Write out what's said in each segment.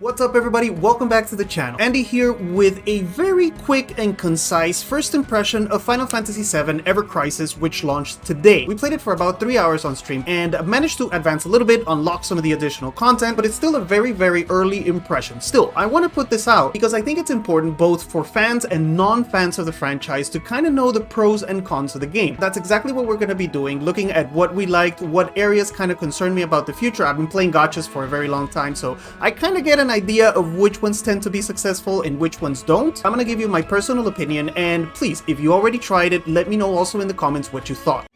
What's up everybody, welcome back to the channel. Andy here with a very quick and concise first impression of Final Fantasy VII Ever Crisis, which launched today. We played it for about 3 hours on stream and managed to advance a little bit, unlock some of the additional content, but it's still a very early impression. Still, I want to put this out because I think it's important both for fans and non-fans of the franchise to kind of know the pros and cons of the game. That's exactly what we're going to be doing, looking at what we liked, what areas kind of concern me about the future. I've been playing gachas for a very long time, so I kind of get an idea of which ones tend to be successful and which ones don't. I'm gonna give you my personal opinion, and please, if you already tried it, let me know also in the comments what you thought.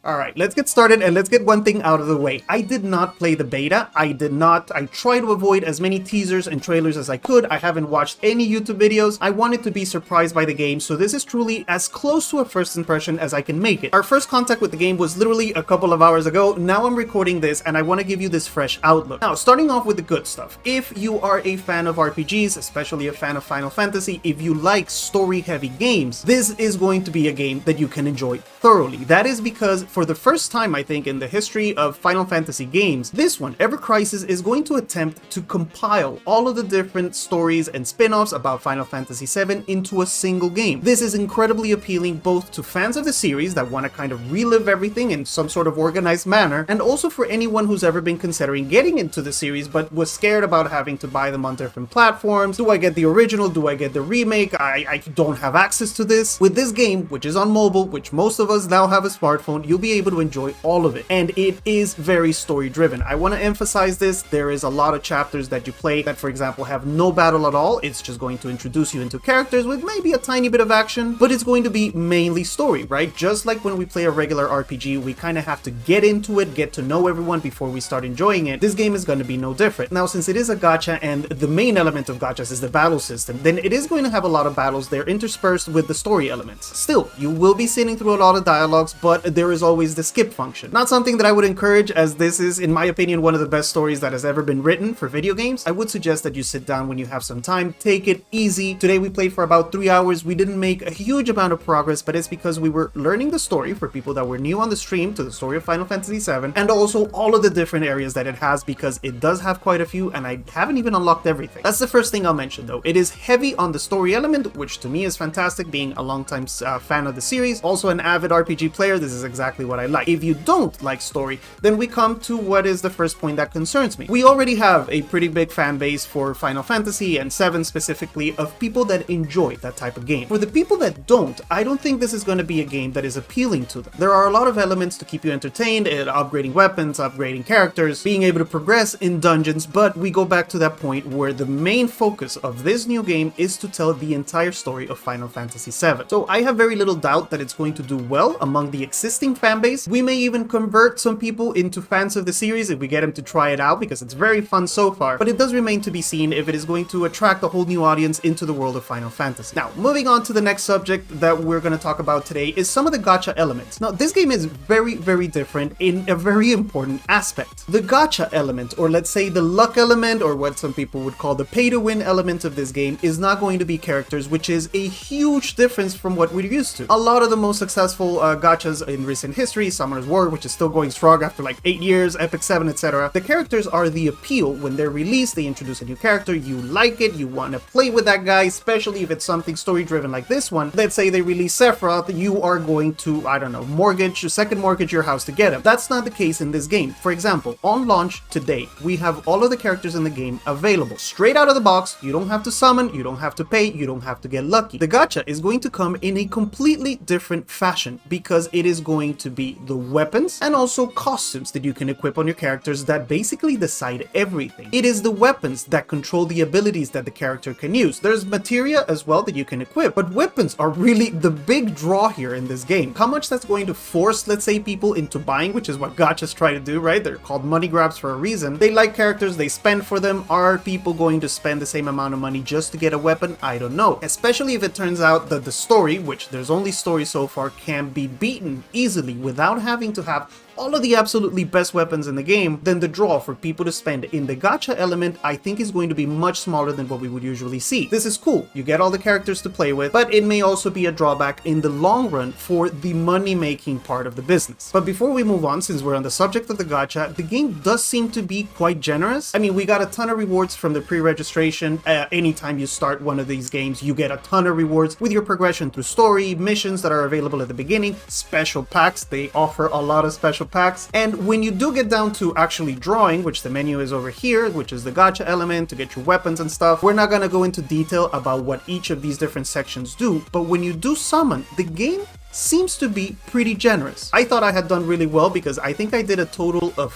Alright, let's get started and let's get one thing out of the way. I did not play the beta. I tried to avoid as many teasers and trailers as I could. I haven't watched any YouTube videos. I wanted to be surprised by the game, so this is truly as close to a first impression as I can make it. Our first contact with the game was literally a couple of hours ago. Now I'm recording this and I want to give you this fresh outlook. Now, starting off with the good stuff. If you are a fan of RPGs, especially a fan of Final Fantasy, if you like story-heavy games, this is going to be a game that you can enjoy thoroughly. That is because for the first time, I think, in the history of Final Fantasy games, this one, Ever Crisis, is going to attempt to compile all of the different stories and spin-offs about Final Fantasy VII into a single game. This is incredibly appealing both to fans of the series that want to kind of relive everything in some sort of organized manner, and also for anyone who's ever been considering getting into the series but was scared about having to buy them on different platforms. Do I get the original? Do I get the remake? I don't have access to this. With this game, which is on mobile, which most of us now have a smartphone, you'll be able to enjoy all of it, and it is very story driven. I want to emphasize this. There is a lot of chapters that you play that, for example, have no battle at all. It's just going to introduce you into characters with maybe a tiny bit of action, but it's going to be mainly story, right? Just like when we play a regular RPG, we kind of have to get into it, get to know everyone before we start enjoying it. This game is going to be no different. Now, since it is a gacha and the main element of gachas is the battle system, then it is going to have a lot of battles there interspersed with the story elements. Still, you will be sitting through a lot of dialogues, but there is always the skip function. Not something that I would encourage, as this is, in my opinion, one of the best stories that has ever been written for video games. I would suggest that you sit down when you have some time, take it easy. Today we played for about 3 hours. We didn't make a huge amount of progress, but it's because we were learning the story for people that were new on the stream to the story of Final Fantasy VII, and also all of the different areas that it has, because it does have quite a few, and I haven't even unlocked everything. That's the first thing I'll mention though. It is heavy on the story element, which to me is fantastic, being a longtime fan of the series. Also an avid RPG player, this is exactly what I like. If you don't like story, then we come to what is the first point that concerns me. We already have a pretty big fan base for Final Fantasy and 7 specifically, of people that enjoy that type of game. For the people that don't, I don't think this is going to be a game that is appealing to them. There are a lot of elements to keep you entertained, upgrading weapons, upgrading characters, being able to progress in dungeons, but we go back to that point where the main focus of this new game is to tell the entire story of Final Fantasy VII. So I have very little doubt that it's going to do well among the existing fan base. We may even convert some people into fans of the series if we get them to try it out, because it's very fun so far, but it does remain to be seen if it is going to attract a whole new audience into the world of Final Fantasy. Now, moving on to the next subject that we're going to talk about today is some of the gacha elements. Now, this game is very different in a very important aspect. The gacha element, or let's say the luck element, or what some people would call the pay-to-win element of this game, is not going to be characters, which is a huge difference from what we're used to. A lot of the most successful gachas in recent history, Summoner's War, which is still going strong after like 8 years, Epic 7, etc. The characters are the appeal. When they're released, they introduce a new character, you like it, you want to play with that guy, especially if it's something story-driven like this one. Let's say they release Sephiroth, you are going to, I don't know, second mortgage your house to get him. That's not the case in this game. For example, on launch today, we have all of the characters in the game available. Straight out of the box, you don't have to summon, you don't have to pay, you don't have to get lucky. The gacha is going to come in a completely different fashion, because it is going to be the weapons and also costumes that you can equip on your characters that basically decide everything. It is the weapons that control the abilities that the character can use. There's materia as well that you can equip, but weapons are really the big draw here in this game. How much that's going to force, let's say, people into buying, which is what gachas try to do, right? They're called money grabs for a reason. They like characters, they spend for them. Are people going to spend the same amount of money just to get a weapon? I don't know. Especially if it turns out that the story, which there's only story so far, can be beaten easily without having to have all of the absolutely best weapons in the game, then the draw for people to spend in the gacha element I think is going to be much smaller than what we would usually see. This is cool, you get all the characters to play with, but it may also be a drawback in the long run for the money-making part of the business. But before we move on, since we're on the subject of the gacha, the game does seem to be quite generous. I mean, we got a ton of rewards from the pre-registration. Anytime you start one of these games, you get a ton of rewards with your progression through story, missions that are available at the beginning, special packs, they offer a lot of special packs, and when you do get down to actually drawing, which the menu is over here, which is the gacha element to get your weapons and stuff, we're not gonna go into detail about what each of these different sections do, but when you do summon, the game seems to be pretty generous. I thought I had done really well because I think I did a total of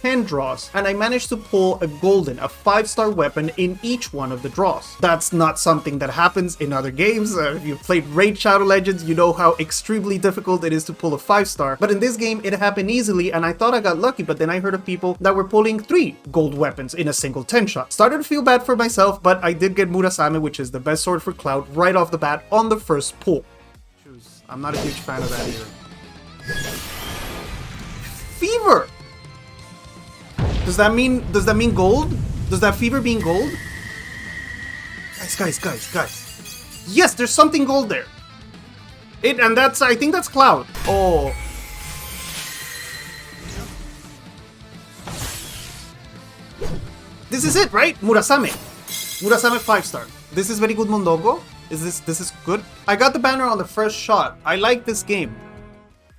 10 draws, and I managed to pull a golden, a 5-star weapon in each one of the draws. That's not something that happens in other games. If you've played Raid Shadow Legends, you know how extremely difficult it is to pull a 5-star, but in this game it happened easily, and I thought I got lucky, but then I heard of people that were pulling 3 gold weapons in a single 10-shot. Started to feel bad for myself, but I did get Murasame, which is the best sword for Cloud, right off the bat on the first pull. I'm not a huge fan of that either. Fever! Does that mean gold? Does that fever mean gold? Guys. Yes, there's something gold there. And I think that's Cloud. Oh. This is it, right? Murasame 5-star. This is very good, Mondongo. This is good. I got the banner on the first shot. I like this game.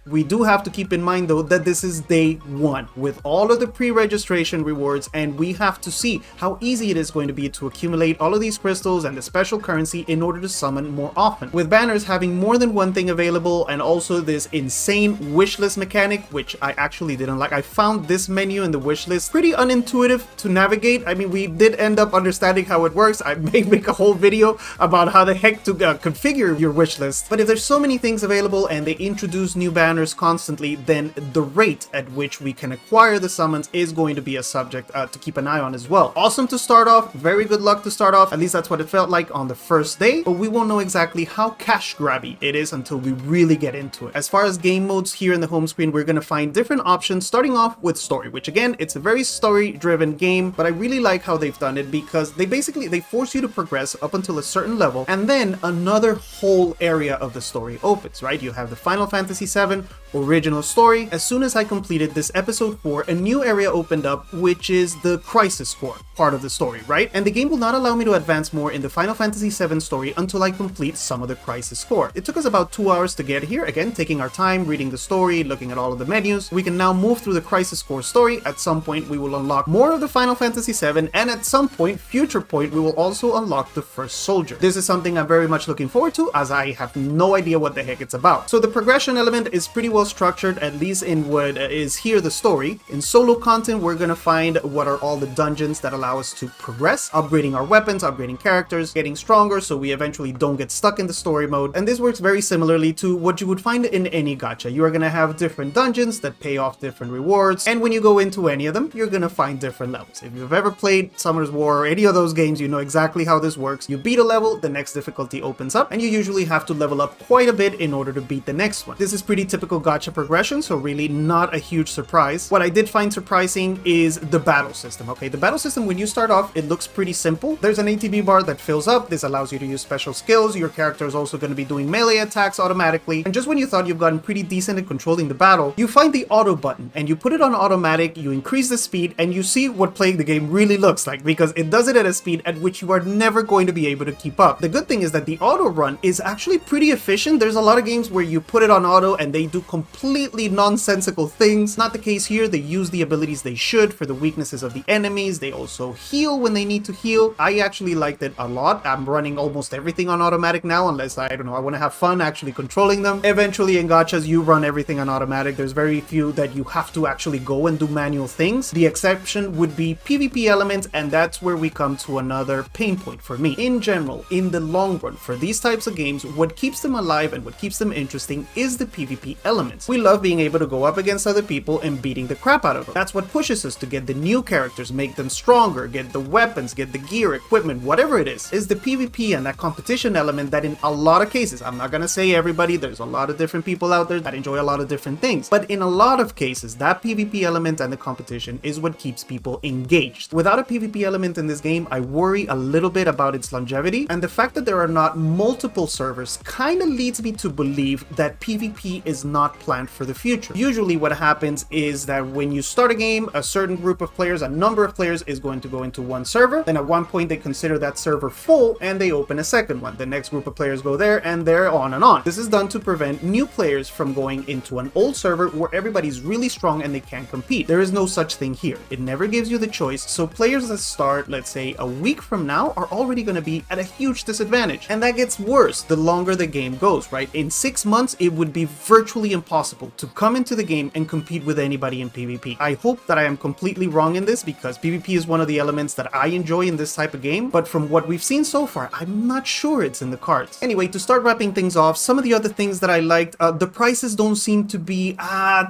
We do have to keep in mind though that this is day 1 with all of the pre-registration rewards, and we have to see how easy it is going to be to accumulate all of these crystals and the special currency in order to summon more often. With banners having more than one thing available, and also this insane wishlist mechanic, which I actually didn't like. I found this menu in the wishlist pretty unintuitive to navigate. I mean, we did end up understanding how it works. I may make a whole video about how the heck to configure your wishlist. But if there's so many things available and they introduce new banners constantly, then the rate at which we can acquire the summons is going to be a subject to keep an eye on as well. Awesome to start off, very good luck to start off, at least that's what it felt like on the first day, but we won't know exactly how cash grabby it is until we really get into it. As far as game modes here in the home screen, we're going to find different options, starting off with story, which again, it's a very story driven game, but I really like how they've done it because they force you to progress up until a certain level, and then another whole area of the story opens, right? You have the Final Fantasy VII original story. As soon as I completed this episode 4, a new area opened up, which is the Crisis Core part of the story, right? And the game will not allow me to advance more in the Final Fantasy VII story until I complete some of the Crisis Core. It took us about 2 hours to get here, again, taking our time, reading the story, looking at all of the menus. We can now move through the Crisis Core story. At some point, we will unlock more of the Final Fantasy VII, and at some point, future point, we will also unlock the first soldier. This is something I'm very much looking forward to, as I have no idea what the heck it's about. So the progression element is pretty well structured, at least in what is here the story. In solo content, we're gonna find what are all the dungeons that allow us to progress, upgrading our weapons, upgrading characters, getting stronger so we eventually don't get stuck in the story mode. And this works very similarly to what you would find in any gacha. You are gonna have different dungeons that pay off different rewards, and when you go into any of them, you're gonna find different levels. If you've ever played Summer's War or any of those games, you know exactly how this works. You beat a level, the next difficulty opens up, and you usually have to level up quite a bit in order to beat the next one. This is pretty typical gacha progression, so really not a huge surprise. What I did find surprising is the battle system, okay? The battle system, when you start off, it looks pretty simple. There's an ATB bar that fills up. This allows you to use special skills. Your character is also going to be doing melee attacks automatically. And just when you thought you've gotten pretty decent at controlling the battle, you find the auto button and you put it on automatic, you increase the speed, and you see what playing the game really looks like, because it does it at a speed at which you are never going to be able to keep up. The good thing is that the auto run is actually pretty efficient. There's a lot of games where you put it on auto and they do completely nonsensical things. Not the case here. They use the abilities they should for the weaknesses of the enemies. They also heal when they need to heal. I actually liked it a lot. I'm running almost everything on automatic now, unless I don't know, I want to have fun actually controlling them. Eventually in gachas, you run everything on automatic. There's very few that you have to actually go and do manual things. The exception would be PvP elements, and that's where we come to another pain point for me. In general, in the long run, for these types of games, what keeps them alive and what keeps them interesting is the PvP elements. We love being able to go up against other people and beating the crap out of them. That's what pushes us to get the new characters, make them stronger, get the weapons, get the gear, equipment, whatever it is the PvP and that competition element that in a lot of cases, I'm not gonna say everybody, there's a lot of different people out there that enjoy a lot of different things, but in a lot of cases, that PvP element and the competition is what keeps people engaged. Without a PvP element in this game, I worry a little bit about its longevity, and the fact that there are not multiple servers kind of leads me to believe that PvP is not planned for the future. Usually what happens is that when you start a game, a certain group of players, a number of players is going to go into one server, then at one point they consider that server full and they open a second one. The next group of players go there and they're on and on. This is done to prevent new players from going into an old server where everybody's really strong and they can't compete. There is no such thing here. It never gives you the choice, so players that start, let's say, a week from now are already going to be at a huge disadvantage. And that gets worse the longer the game goes, right? In 6 months, it would be virtually impossible to come into the game and compete with anybody in PvP. I hope that I am completely wrong in this, because PvP is one of the elements that I enjoy in this type of game, but from what we've seen so far, I'm not sure it's in the cards. Anyway, to start wrapping things off, some of the other things that I liked, the prices don't seem to be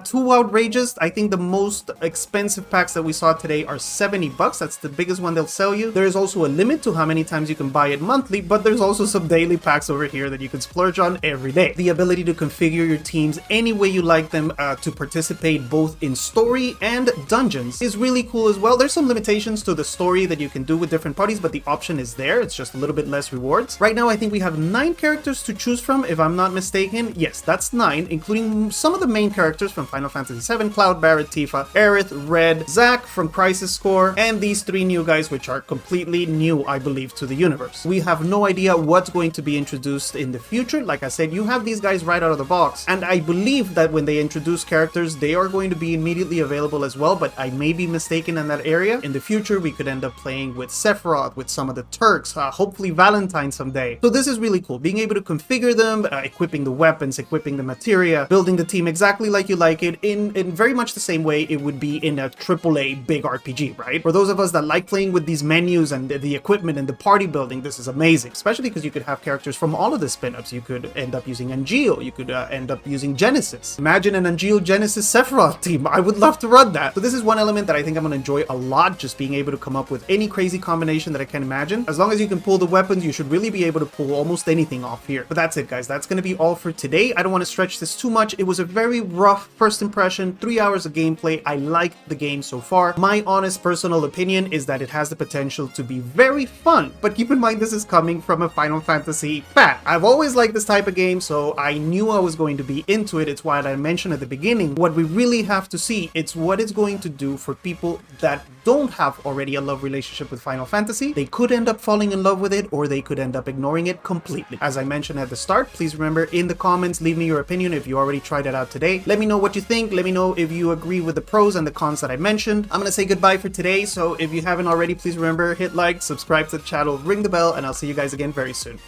too outrageous. I think the most expensive packs that we saw today are $70. That's the biggest one they'll sell you. There is also a limit to how many times you can buy it monthly, but there's also some daily packs over here that you can splurge on every day. The ability to configure your teams any way you like them to participate both in story and dungeons is really cool as well. There's some limitations to the story that you can do with different parties, but the option is there. It's just a little bit less rewards. Right now, I think we have 9 characters to choose from, if I'm not mistaken. Yes, that's 9, including some of the main characters from Final Fantasy VII, Cloud, Barret, Tifa, Aerith, Red, Zack from Crisis Core, and these 3 new guys, which are completely new, I believe, to the universe. We have no idea what's going to be introduced in the future. Like I said, you have these guys right out of the box, and I believe that when they introduce characters, they are going to be immediately available as well, but I may be mistaken in that area. In the future, we could end up playing with Sephiroth, with some of the Turks, hopefully Valentine someday. So this is really cool, being able to configure them, equipping the weapons, equipping the materia, building the team exactly like you like it, in very much the same way it would be in a AAA big RPG, right? For those of us that like playing with these menus and the equipment and the party building, this is amazing, especially because you could have characters from all of the spin-ups. You could end up using Angel, you could end up using Genesis. Imagine an Angel Genesis Sephiroth team. I would love to run that. So this is one element that I think I'm going to enjoy a lot, just being able to come up with any crazy combination that I can imagine. As long as you can pull the weapons, you should really be able to pull almost anything off here. But that's it, guys. That's going to be all for today. I don't want to stretch this too much. It was a very rough first impression, 3 hours of gameplay. I liked the game so far. My honest personal opinion is that it has the potential to be very fun, but keep in mind this is coming from a Final Fantasy fan. I've always liked this type of game, so I knew I was going to be into it. It's why I mentioned at the beginning, what we really have to see, it's what it's going to do for people that don't have already a love relationship with Final Fantasy. They could end up falling in love with it, or they could end up ignoring it completely. As I mentioned at the start, please remember in the comments, leave me your opinion if you already tried it out today. Let me know what you think. Let me know if you agree with the pros and the cons that I mentioned. I'm gonna say goodbye for today, so if you haven't already, please remember, hit like, subscribe to the channel, ring the bell, and I'll see you guys again very soon.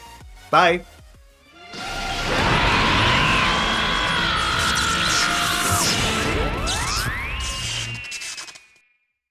Bye!